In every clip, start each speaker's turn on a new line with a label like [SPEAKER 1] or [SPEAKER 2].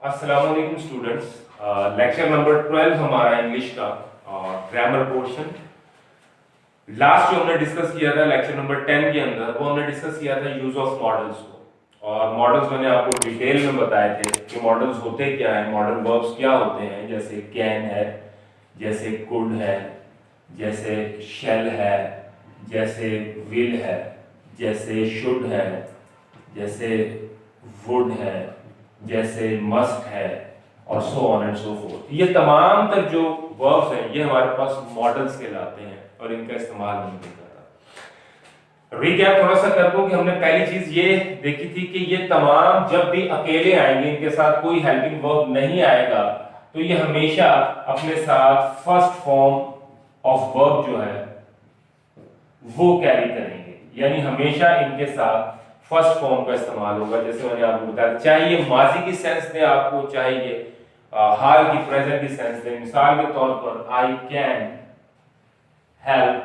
[SPEAKER 1] अस्सलाम वालेकुम students. Lecture number 12 हमारा इंग्लिश का ग्रामर पोर्शन। लास्ट जो हमने डिस्कस किया था लेक्चर नंबर 10 के अंदर, वो हमने डिस्कस किया था यूज ऑफ मॉडल्स को। और मॉडल्स मैंने आपको डिटेल में बताए थे कि मॉडल्स होते क्या हैं, मॉडल वर्ब्स क्या होते हैं। जैसे कैन है, जैसे कुड है, जैसे शेल है, जैसे विल है, जैसे शुड है, जैसे वुड है, जैसे मस्ट है, और so on and so fourth. ये तमाम तर जो वर्ब्स हैं ये हमारे पास मॉडल्स कहलाते हैं और इनका इस्तेमाल हमने देखा था। रिकैप थोड़ा सा कर दूं कि हमने पहली चीज ये देखी थी कि ये तमाम जब भी अकेले आएंगे, इनके साथ कोई हेल्पिंग वर्ब नहीं आएगा, तो ये हमेशा अपने साथ फर्स्ट फॉर्म ऑफ वर्ब जो है वो कैरी करेंगे, यानी हमेशा इनके साथ फर्स्ट फॉर्म का इस्तेमाल होगा। जैसे मैंने आपको बताया, चाहे ये माजी की सेंस दे आपको, चाहे ये हाल की प्रेजेंट की सेंस दे। मिसाल के तौर पर I can help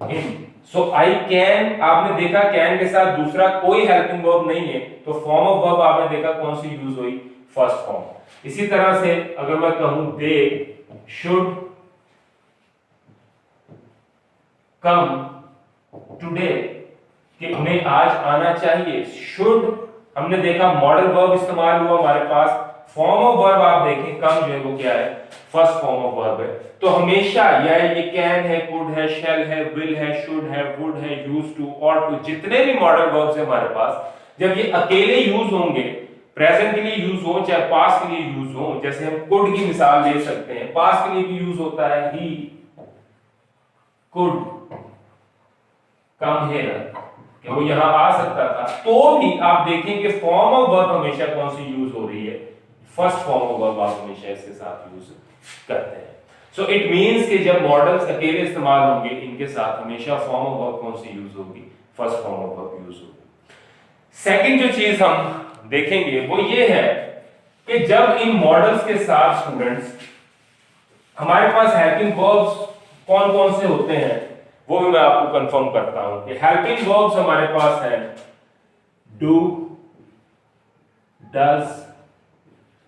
[SPEAKER 1] him. So I can, आपने देखा कैन के साथ दूसरा कोई हेल्पिंग वर्ब नहीं है, तो फॉर्म ऑफ वर्ब आपने देखा कौन सी यूज हुई, फर्स्ट फॉर्म। इसी तरह से अगर मैं कहूं दे शुड कम टुडे, कि उन्हें आज आना चाहिए। शुड हमने देखा मॉडल वर्ब इस्तेमाल हुआ हमारे पास। फॉर्म ऑफ वर्ब आप देखें कम जो है वो क्या है, फर्स्ट फॉर्म ऑफ वर्ब है। तो हमेशा ये कैन है, कुड है, शेल है, विल है, शुड है, वुड है, यूज टू, और टू, जितने भी मॉडल वर्ब्स है हमारे पास, जब ये अकेले यूज होंगे, प्रेजेंट के लिए यूज हो चाहे पास्ट के लिए यूज हो, जैसे हम कुड की मिसाल ले सकते हैं, पास्ट के लिए भी यूज होता है, ही कुड कम हियर, कि वो यहां आ सकता था। तो भी आप देखें कि फॉर्म ऑफ वर्ब हमेशा कौन सी यूज हो रही है, फर्स्ट फॉर्म ऑफ वर्ब आप हमेशा इसके साथ यूज करते हैं। सो इट मींस कि जब मॉडल्स अकेले इस्तेमाल होंगे, इनके साथ हमेशा फॉर्म ऑफ वर्ब कौन सी यूज होगी, first form of verb use होगी। सेकंड जो चीज हम देखेंगे वो ये है कि जब इन मॉडल्स के साथ स्टूडेंट्स हमारे पास हेल्पिंग वर्ब्स कौन कौन से होते हैं, वो भी मैं आपको कंफर्म करता हूं कि हेल्पिंग वर्ब्स हमारे पास है do, does,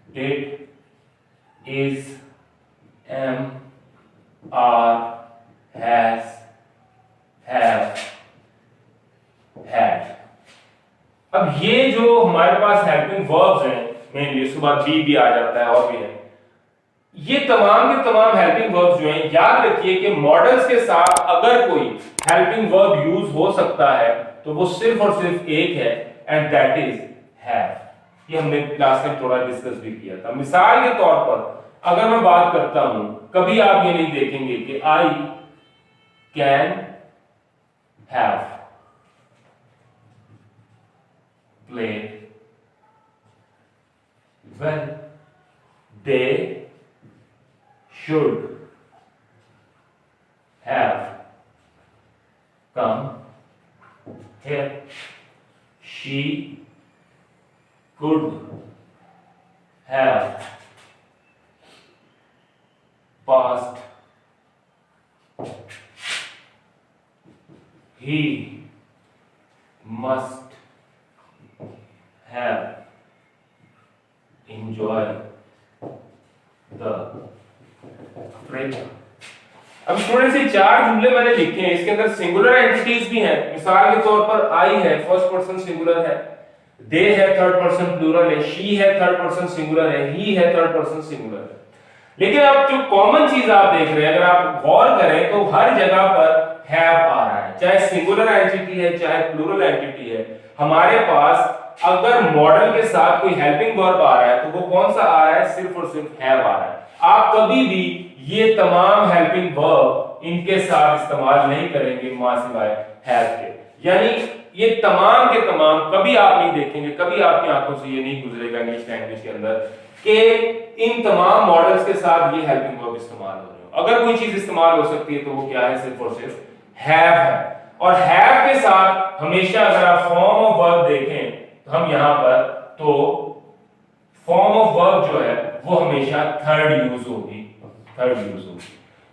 [SPEAKER 1] did, is, am, are, has, have, had. अब ये जो हमारे पास हेल्पिंग वर्ब्स हैं, मेनली उसके बाद भी आ जाता है और भी है, ये तमाम के तमाम हेल्पिंग वर्ब्स जो हैं, याद रखिए कि मॉडल्स के साथ अगर कोई हेल्पिंग वर्ब यूज हो सकता है तो वो सिर्फ और सिर्फ एक है, एंड दैट इज हैव। ये हमने क्लास में थोड़ा डिस्कस भी किया था। मिसाल के तौर पर अगर मैं बात करता हूं, कभी आप ये नहीं देखेंगे कि I can have played well, they should have come here, she could have passed, he must have enjoyed the trip. अब स्टूडेंट्स ये चार जुमले मैंने लिखे हैं, इसके अंदर सिंगुलर एंटिटीज भी हैं। मिसाल के तौर पर आई है, फर्स्ट पर्सन सिंगुलर है, दे है, थर्ड पर्सन प्लूरल है, शी है, थर्ड पर्सन सिंगुलर है, ही है, थर्ड पर्सन सिंगुलर है। लेकिन अब जो कॉमन चीज आप देख रहे हैं, अगर आप गौर करें तो हर जगह पर हैव आ रहा है, चाहे सिंगुलर एंटिटी है चाहे प्लूरल एंटिटी है। हमारे पास अगर मॉडल के साथ कोई हेल्पिंग वर्ब आ रहा है तो वो कौन सा आ रहा है, सिर्फ और सिर्फ हैव आ रहा है। आप कभी भी ये तमाम हेल्पिंग वर्ब इनके साथ इस्तेमाल नहीं करेंगे मां सिवाय हैव के। यानी ये तमाम के तमाम कभी आप नहीं देखेंगे, कभी आपकी आंखों से ये नहीं गुजरेगा इंग्लिश लैंग्वेज के अंदर कि इन तमाम मॉडल्स के साथ ये हेल्पिंग वर्ब इस्तेमाल हो रहे हो। अगर कोई चीज इस्तेमाल हो सकती है तो वो क्या है, सिर्फ और सिर्फ हैव है। और हैव के साथ हमेशा अगर आप फॉर्म ऑफ वर्ब देखें तो हम यहां पर तो फॉर्म ऑफ वर्ब जो है वो हमेशा थर्ड यूज होगी, थर्ड यूज होगी।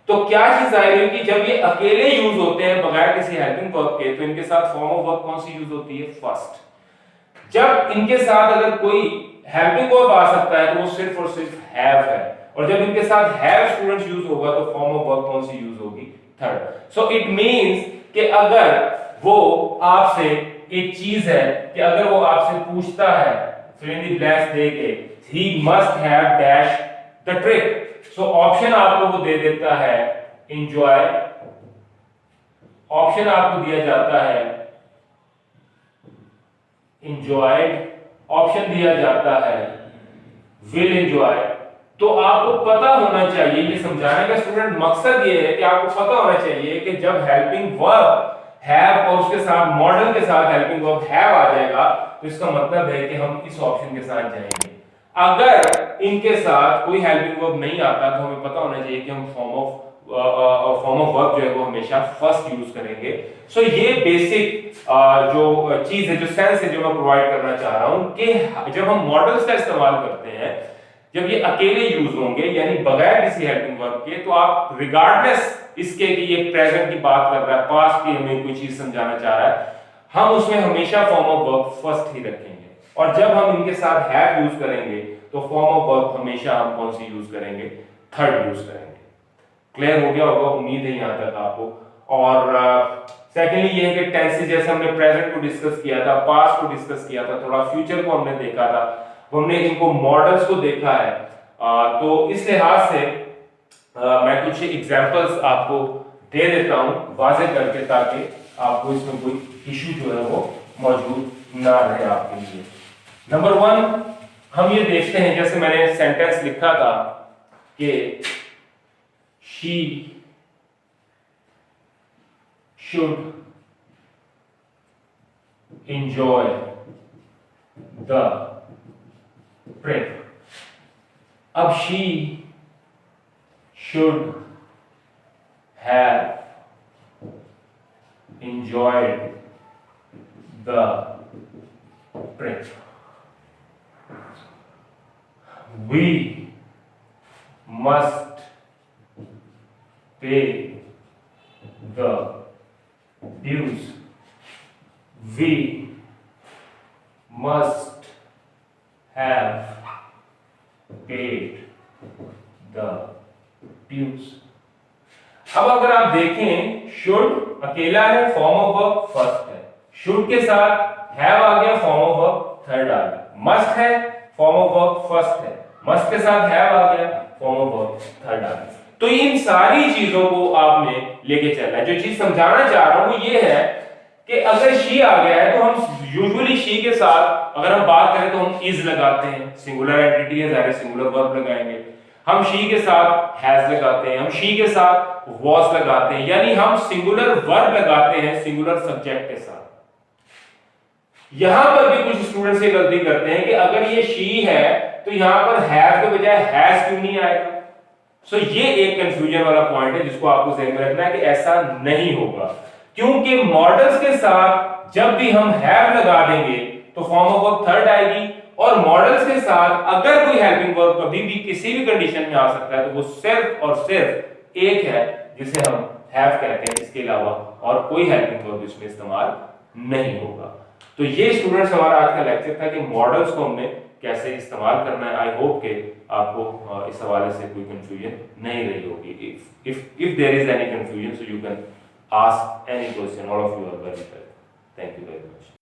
[SPEAKER 1] तो क्या चीज जाहिर है कि जब ये अकेले यूज होते हैं बगैर किसी हेल्पिंग वर्ब के, तो इनके साथ फॉर्म ऑफ वर्ब कौन सी यूज होती है, फर्स्ट। जब इनके साथ अगर कोई हेल्पिंग वर्ब आ सकता है तो वो सिर्फ और सिर्फ हैव है, और जब इनके साथ हैव स्टूडेंट्स यूज होगा तो फॉर्म ऑफ वर्ब कौन सी यूज होगी? थर्ड। सो इट मींस कि अगर वो आपसे एक चीज है कि अगर वो आपसे पूछता है फिर इन द ब्लैंक्स दे के he must have dash the trick, so option आपको वो दे देता है एंजॉय, ऑप्शन आपको दिया जाता है enjoyed, ऑप्शन दिया जाता है will enjoy। तो आपको पता होना चाहिए, ये समझाने का स्टूडेंट मकसद ये है कि आपको पता होना चाहिए कि जब हेल्पिंग वर्ब हैव और उसके साथ मॉडल के साथ हेल्पिंग वर्ब हैव आ जाएगा तो इसका मतलब है कि हम इस ऑप्शन के साथ जाएंगे। अगर इनके साथ कोई हेल्पिंग वर्ब नहीं आता तो हमें पता होना चाहिए कि हम फॉर्म ऑफ वर्ब जो है वो हमेशा फर्स्ट यूज करेंगे। सो ये बेसिक जो चीज है, जो सेंस है जो मैं प्रोवाइड करना चाह रहा हूं कि जब हम मॉडल्स का इस्तेमाल करते हैं, जब ये अकेले यूज होंगे यानी बगैर किसी हेल्पिंग वर्ब के, तो आप रिगार्डलेस इसके कि ये प्रेजेंट की बात कर रहा है, पास्ट की हमें कोई चीज समझाना चाह रहा है, हम उसमें हमेशा फॉर्म ऑफ वर्ब फर्स्ट ही रखेंगे। और जब हम इनके साथ हैव यूज करेंगे तो फॉर्म ऑफ वर्ब हमेशा हम कौन सी यूज करेंगे? थर्ड यूज करेंगे। क्लियर हो गया होगा, उम्मीद है यहां तक आपको। और सेकेंडली ये है कि टेंसेस, जैसे हमने प्रेजेंट को डिस्कस किया था, पास्ट को डिस्कस किया था, थोड़ा फ्यूचर को हमने देखा था, हमने इनको मॉडल्स को देखा है। तो इस लिहाज से मैं कुछ एग्जांपल्स आपको दे देता हूं वाज़ेह करके, ताकि आपको इसमें कोई इशू जो है वो मौजूद ना रहे आपके लिए। नंबर 1 हम ये देखते हैं, जैसे मैंने सेंटेंस लिखा था कि she should enjoy the trip। अब she should have enjoyed the trip। we must pay the dues। we must have paid the dues। अब अगर आप देखें, शुड अकेला है, फॉर्म ऑफ वर्ब फर्स्ट है, शुड के साथ हैव आ गया, फॉर्म ऑफ वर्ब थर्ड आ गया, मस्ट है, फॉर्म ऑफ वर्ब फर्स्ट है, मस्ट के साथ हैव आ गया, फॉर्म ऑफ वर्ब थर्ड आ गया। तो इन सारी चीजों को आपने लेके चलना है। जो चीज समझाना चाह रहा हूं वो ये है कि अगर शी आ गया है तो हम यूजुअली शी के साथ अगर हम बात करें तो हम इज लगाते हैं, सिंगुलर एंटिटी है, ज़ाहिर सिंगुलर वर्ब लगाएंगे। हम शी के साथ हैज लगाते हैं, हम शी के साथ वॉज लगाते हैं, यानी हम सिंगुलर वर्ब लगाते हैं सिंगुलर सब्जेक्ट के साथ। यहां पर भी कुछ स्टूडेंट्स ये गलती करते हैं कि अगर ये शी है तो यहां पर हैव के बजाय हैज क्यों नहीं आएगा। सो ये एक कंफ्यूजन वाला पॉइंट है जिसको आपको ध्यान में रखना है कि ऐसा नहीं होगा, क्योंकि मॉडल्स के साथ जब भी हम हैव लगा देंगे तो फॉर्म ऑफ वर्ब थर्ड आएगी, और मॉडल्स के साथ अगर कोई हेल्पिंग वर्ब कभी भी किसी भी कंडीशन में आ सकता है तो वो सिर्फ और सिर्फ एक है जिसे हम हैव कहते हैं, इसके अलावा और कोई हेल्पिंग वर्ब इसमें इस्तेमाल नहीं होगा। तो ये स्टूडेंट्स हमारा आज का लेक्चर था कि मॉडल्स को हमने कैसे इस्तेमाल करना है। आई होप कि आपको इस हवाले से कोई कंफ्यूजन नहीं रही होगी। if there is any confusion, so you can ask any question, all of you are very welcome। Thank you very much।